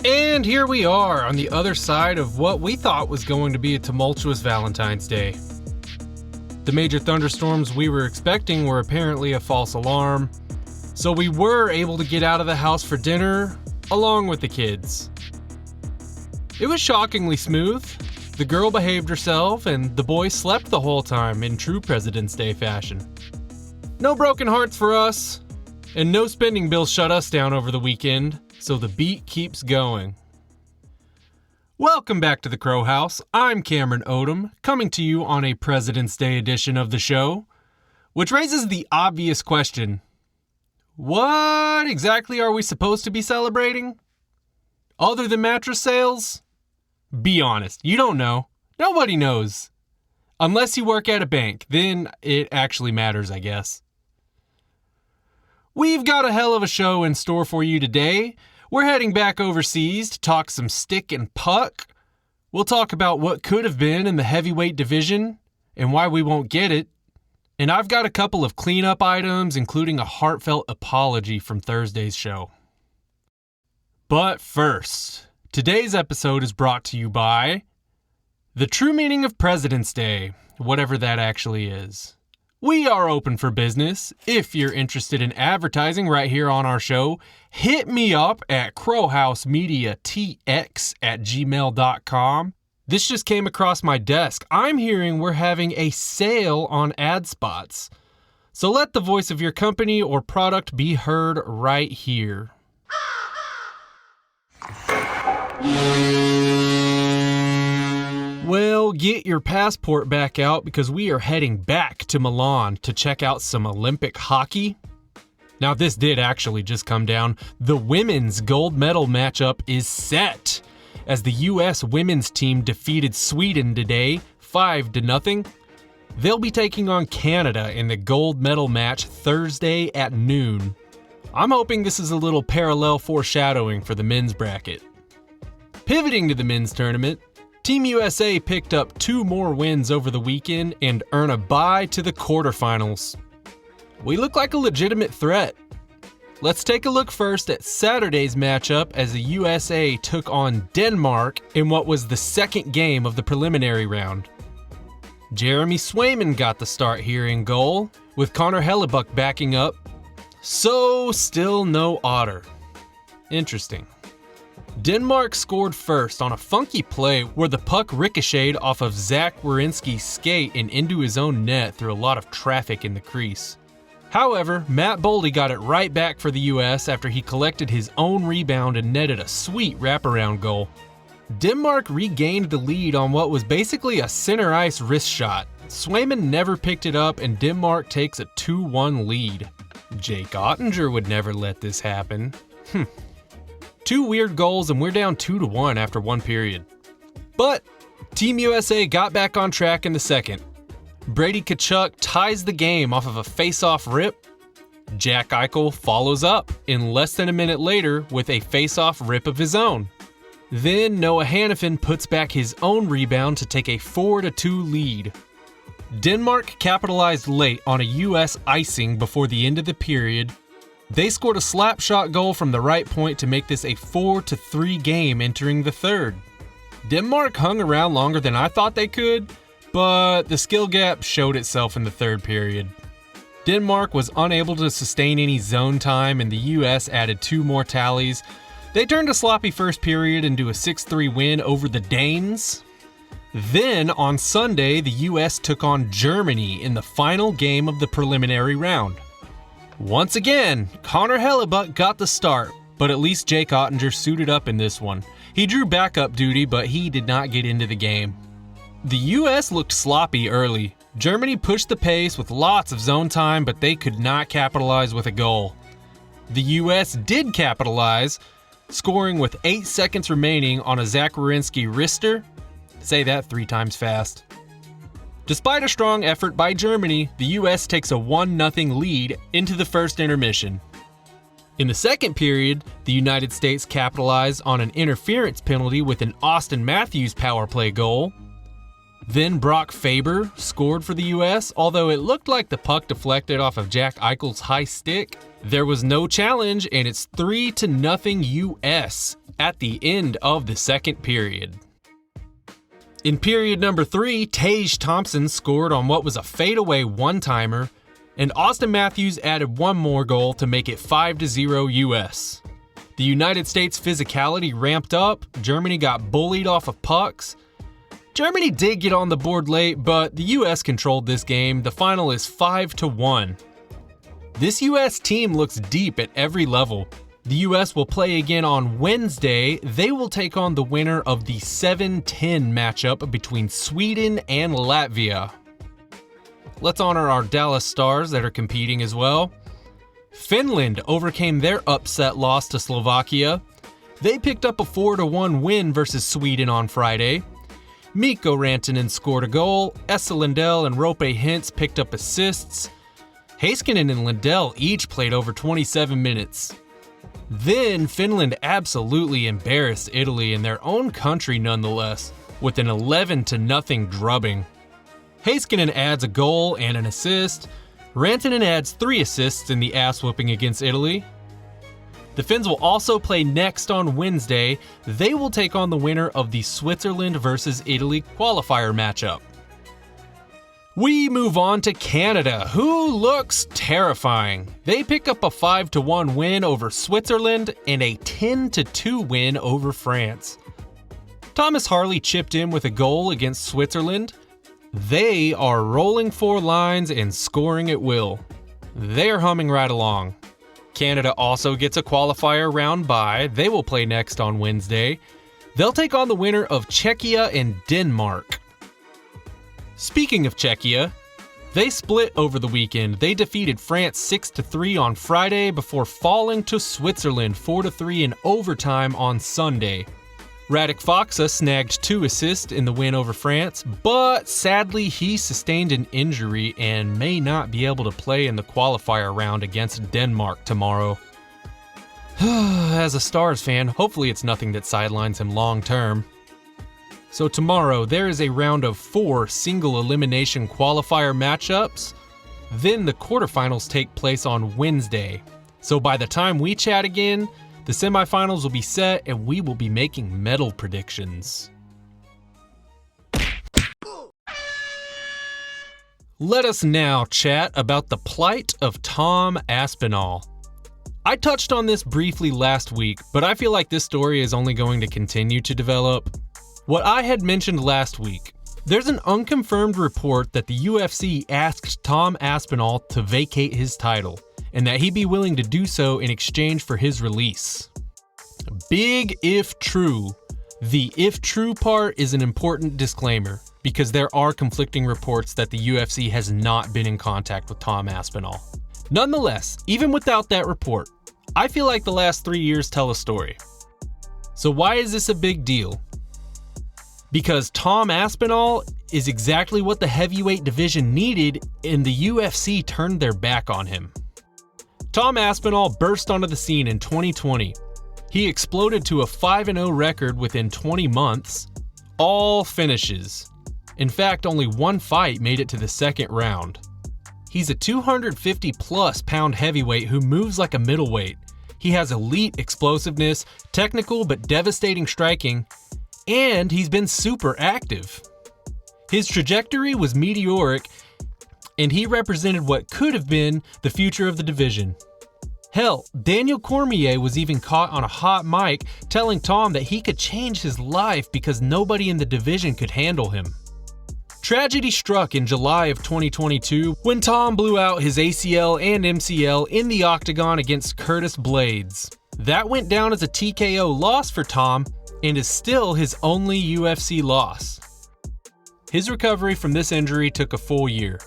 And here we are on the other side of what we thought was going to be a tumultuous Valentine's Day. The major thunderstorms we were expecting were apparently a false alarm, so we were able to get out of the house for dinner, along with the kids. It was shockingly smooth. The girl behaved herself, and the boy slept the whole time in true President's Day fashion. No broken hearts for us, and no spending bills shut us down over the weekend, so the beat keeps going. Welcome back to the Crow House. I'm Cameron Odom, coming to you on a President's Day edition of the show, which raises the obvious question: what exactly are we supposed to be celebrating? Other than mattress sales? Be honest, you don't know. Nobody knows. Unless you work at a bank, then it actually matters, I guess. We've got a hell of a show in store for you today. We're heading back overseas to talk some stick and puck. We'll talk about what could have been in the heavyweight division and why we won't get it. And I've got a couple of cleanup items, including a heartfelt apology from Thursday's show. But first, today's episode is brought to you by the true meaning of President's Day, whatever that actually is. We are open for business. If you're interested in advertising right here on our show, hit me up at crowhousemediatx@gmail.com. This just came across my desk. I'm hearing we're having a sale on ad spots. So let the voice of your company or product be heard right here. Well, get your passport back out because we are heading back to Milan to check out some Olympic hockey. Now, this did actually just come down. The women's gold medal matchup is set as the U.S. women's team defeated Sweden today, 5-0. They'll be taking on Canada in the gold medal match Thursday at noon. I'm hoping this is a little parallel foreshadowing for the men's bracket. Pivoting to the men's tournament, Team USA picked up 2 more wins over the weekend and earn a bye to the quarterfinals. We look like a legitimate threat. Let's take a look first at Saturday's matchup as the USA took on Denmark in what was the second game of the preliminary round. Jeremy Swayman got the start here in goal, with Connor Hellebuck backing up. So, still no Otter. Interesting. Denmark scored first on a funky play where the puck ricocheted off of Zach Werenski's skate and into his own net through a lot of traffic in the crease. However, Matt Boldy got it right back for the US after he collected his own rebound and netted a sweet wraparound goal. Denmark regained the lead on what was basically a center ice wrist shot. Swayman never picked it up and Denmark takes a 2-1 lead. Jake Ottinger would never let this happen. 2 weird goals and we're down 2-1 after one period. But Team USA got back on track in the second. Brady Tkachuk ties the game off of a face-off rip. Jack Eichel follows up in less than a minute later with a face-off rip of his own. Then Noah Hannafin puts back his own rebound to take a 4-2 lead. Denmark capitalized late on a US icing before the end of the period. They scored a slap shot goal from the right point to make this a 4-3 game entering the third. Denmark hung around longer than I thought they could, but the skill gap showed itself in the third period. Denmark was unable to sustain any zone time and the US added 2 more tallies. They turned a sloppy first period into a 6-3 win over the Danes. Then on Sunday, the US took on Germany in the final game of the preliminary round. Once again, Connor Hellebuck got the start, but at least Jake Ottinger suited up in this one. He drew backup duty, but he did not get into the game. The US looked sloppy early. Germany pushed the pace with lots of zone time, but they could not capitalize with a goal. The US did capitalize, scoring with 8 seconds remaining on a Zach Werenski wrister. Say that 3 times fast. Despite a strong effort by Germany, the US takes a 1-0 lead into the first intermission. In the second period, the United States capitalized on an interference penalty with an Austin Matthews power play goal. Then Brock Faber scored for the US, although it looked like the puck deflected off of Jack Eichel's high stick. There was no challenge, and it's 3-0 US. at the end of the second period. In period number 3, Tage Thompson scored on what was a fadeaway one-timer, and Austin Matthews added one more goal to make it 5-0 US. The United States physicality ramped up, Germany got bullied off of pucks. Germany did get on the board late, but the US controlled this game. The final is 5-1. This US team looks deep at every level. The US will play again on Wednesday. They will take on the winner of the 7-10 matchup between Sweden and Latvia. Let's honor our Dallas Stars that are competing as well. Finland overcame their upset loss to Slovakia. They picked up a 4-1 win versus Sweden on Friday. Mikko Rantanen scored a goal. Esa Lindell and Roope Hintz picked up assists. Heiskanen and Lindell each played over 27 minutes. Then Finland absolutely embarrassed Italy in their own country nonetheless, with an 11-0 drubbing. Heiskanen adds a goal and an assist. Rantanen adds 3 assists in the ass-whooping against Italy. The Finns will also play next on Wednesday. They will take on the winner of the Switzerland versus Italy qualifier matchup. We move on to Canada, who looks terrifying. They pick up a 5-1 win over Switzerland and a 10-2 win over France. Thomas Harley chipped in with a goal against Switzerland. They are rolling 4 lines and scoring at will. They're humming right along. Canada also gets a qualifier round bye. They will play next on Wednesday. They'll take on the winner of Czechia and Denmark. Speaking of Czechia, they split over the weekend. They defeated France 6-3 on Friday before falling to Switzerland 4-3 in overtime on Sunday. Radek Faksa snagged 2 assists in the win over France, but sadly he sustained an injury and may not be able to play in the qualifier round against Denmark tomorrow. As a Stars fan, hopefully it's nothing that sidelines him long term. So tomorrow, there is a round of 4 single elimination qualifier matchups. Then the quarterfinals take place on Wednesday. So by the time we chat again, the semifinals will be set and we will be making medal predictions. Let us now chat about the plight of Tom Aspinall. I touched on this briefly last week, but I feel like this story is only going to continue to develop. What I had mentioned last week, there's an unconfirmed report that the UFC asked Tom Aspinall to vacate his title, and that he be willing to do so in exchange for his release. Big if true. The if true part is an important disclaimer, because there are conflicting reports that the UFC has not been in contact with Tom Aspinall. Nonetheless, even without that report, I feel like the last 3 years tell a story. So why is this a big deal? Because Tom Aspinall is exactly what the heavyweight division needed, and the UFC turned their back on him. Tom Aspinall burst onto the scene in 2020. He exploded to a 5-0 record within 20 months, all finishes. In fact, only one fight made it to the second round. He's a 250-plus pound heavyweight who moves like a middleweight. He has elite explosiveness, technical but devastating striking, and he's been super active. His trajectory was meteoric, and he represented what could have been the future of the division. Hell, Daniel Cormier was even caught on a hot mic telling Tom that he could change his life because nobody in the division could handle him. Tragedy struck in July of 2022 when Tom blew out his ACL and MCL in the octagon against Curtis Blades. That went down as a TKO loss for Tom, and is still his only UFC loss. His recovery from this injury took a full year.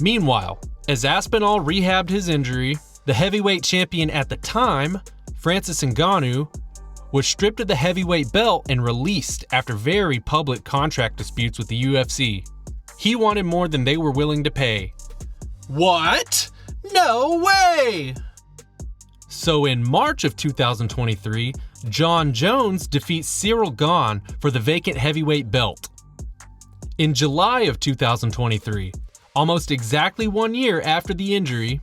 Meanwhile, as Aspinall rehabbed his injury, the heavyweight champion at the time, Francis Ngannou, was stripped of the heavyweight belt and released after very public contract disputes with the UFC. He wanted more than they were willing to pay. What? No way! So in March of 2023, John Jones defeats Cyril Gane for the vacant heavyweight belt. In July of 2023, almost exactly 1 year after the injury,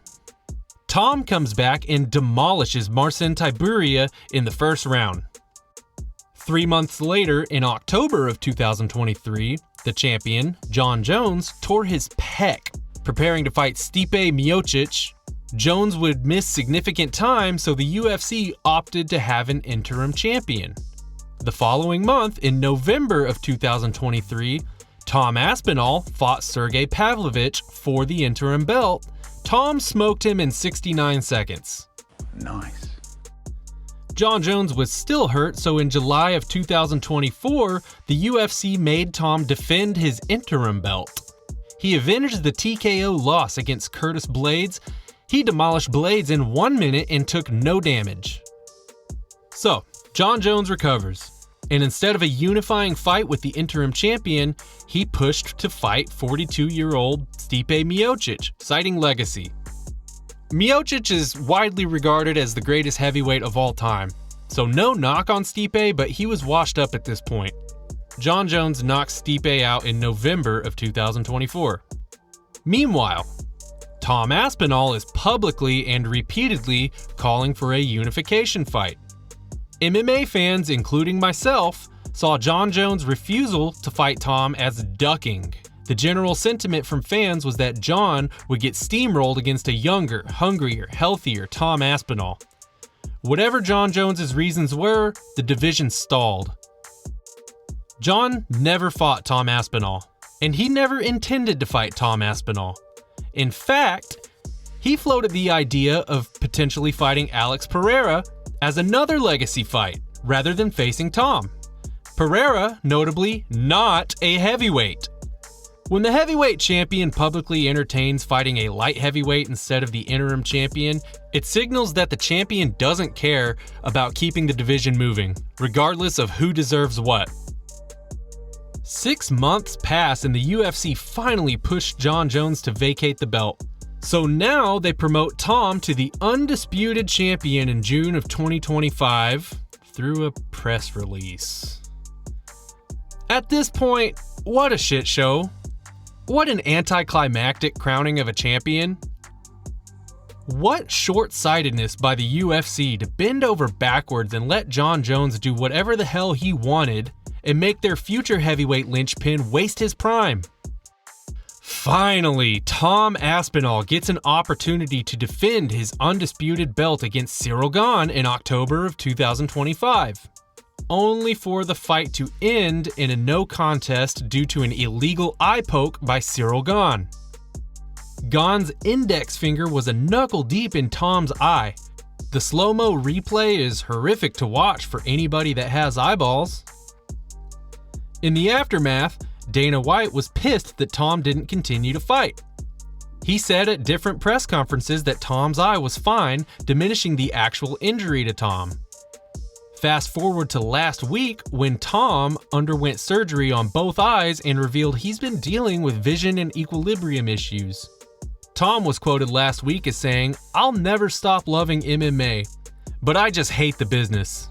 Tom comes back and demolishes Marcin Tybura in the first round. 3 months later, in October of 2023, the champion, Jon Jones, tore his pec, preparing to fight Stipe Miocic. Jones would miss significant time, so the UFC opted to have an interim champion. The following month, in November of 2023, Tom Aspinall fought Sergey Pavlovich for the interim belt. Tom smoked him in 69 seconds. Nice. Jon Jones was still hurt, so in July of 2024, the UFC made Tom defend his interim belt. He avenged the TKO loss against Curtis Blaydes. He demolished Blaydes in 1 minute and took no damage. So, Jon Jones recovers, and instead of a unifying fight with the interim champion, he pushed to fight 42-year-old Stipe Miocic, citing legacy. Miocic is widely regarded as the greatest heavyweight of all time, so no knock on Stipe, but he was washed up at this point. Jon Jones knocked Stipe out in November of 2024. Meanwhile, Tom Aspinall is publicly and repeatedly calling for a unification fight. MMA fans, including myself, saw Jon Jones' refusal to fight Tom as ducking. The general sentiment from fans was that Jon would get steamrolled against a younger, hungrier, healthier Tom Aspinall. Whatever Jon Jones' reasons were, the division stalled. Jon never fought Tom Aspinall, and he never intended to fight Tom Aspinall. In fact, he floated the idea of potentially fighting Alex Pereira as another legacy fight, rather than facing Tom. Pereira, notably, not a heavyweight. When the heavyweight champion publicly entertains fighting a light heavyweight instead of the interim champion, it signals that the champion doesn't care about keeping the division moving, regardless of who deserves what. 6 months pass and the UFC finally pushed Jon Jones to vacate the belt. So now they promote Tom to the undisputed champion in June of 2025 through a press release. At this point, what a shit show. What an anticlimactic crowning of a champion. What short-sightedness by the UFC to bend over backwards and let Jon Jones do whatever the hell he wanted and make their future heavyweight linchpin waste his prime. Finally, Tom Aspinall gets an opportunity to defend his undisputed belt against Ciryl Gane in October of 2025. Only for the fight to end in a no contest due to an illegal eye poke by Ciryl Gane. Gane's index finger was a knuckle deep in Tom's eye. The slow-mo replay is horrific to watch for anybody that has eyeballs. In the aftermath, Dana White was pissed that Tom didn't continue to fight. He said at different press conferences that Tom's eye was fine, diminishing the actual injury to Tom. Fast forward to last week when Tom underwent surgery on both eyes and revealed he's been dealing with vision and equilibrium issues. Tom was quoted last week as saying, "I'll never stop loving MMA, but I just hate the business.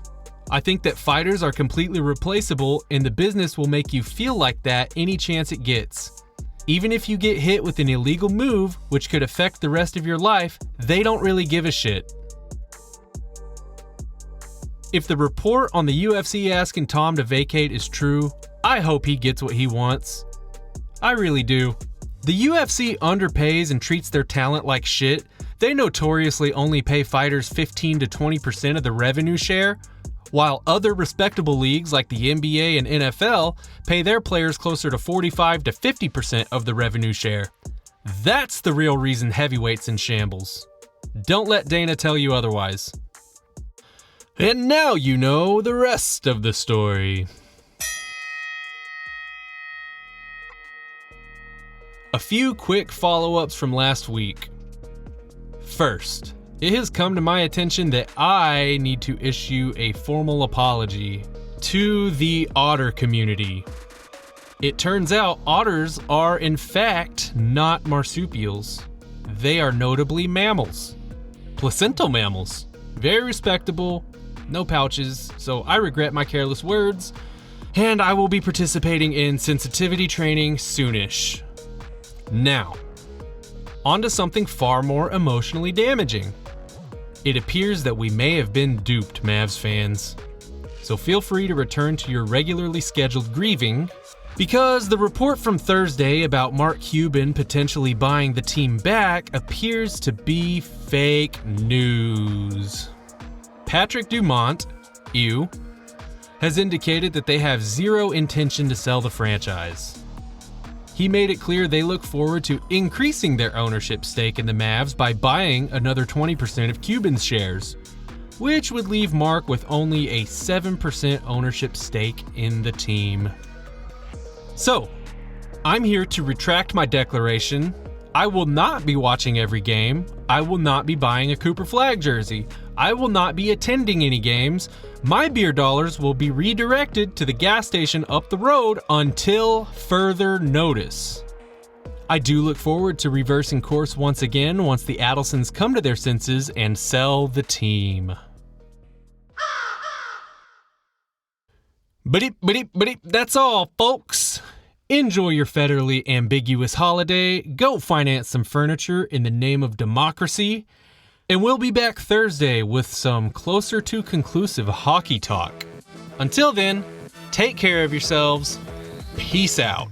I think that fighters are completely replaceable and the business will make you feel like that any chance it gets. Even if you get hit with an illegal move, which could affect the rest of your life, they don't really give a shit." If the report on the UFC asking Tom to vacate is true, I hope he gets what he wants. I really do. The UFC underpays and treats their talent like shit. They notoriously only pay fighters 15 to 20% of the revenue share, while other respectable leagues like the NBA and NFL pay their players closer to 45 to 50% of the revenue share. That's the real reason heavyweight's in shambles. Don't let Dana tell you otherwise. And now you know the rest of the story. A few quick follow-ups from last week. First, it has come to my attention that I need to issue a formal apology to the otter community. It turns out otters are in fact not marsupials. They are notably mammals. Placental mammals. Very respectable. No pouches, so I regret my careless words, and I will be participating in sensitivity training soonish. Now, onto something far more emotionally damaging. It appears that we may have been duped, Mavs fans. so feel free to return to your regularly scheduled grieving, because the report from Thursday about Mark Cuban potentially buying the team back appears to be fake news. Patrick Dumont, has indicated that they have zero intention to sell the franchise. He made it clear they look forward to increasing their ownership stake in the Mavs by buying another 20% of Cuban's shares, which would leave Mark with only a 7% ownership stake in the team. So, I'm here to retract my declaration. I will not be watching every game. I will not be buying a Cooper Flag jersey. I will not be attending any games. My beer dollars will be redirected to the gas station up the road until further notice. I do look forward to reversing course once again once the Adelsons come to their senses and sell the team. But that's all, folks. Enjoy your federally ambiguous holiday, go finance some furniture in the name of democracy, and we'll be back Thursday with some closer to conclusive hockey talk. Until then, take care of yourselves. Peace out.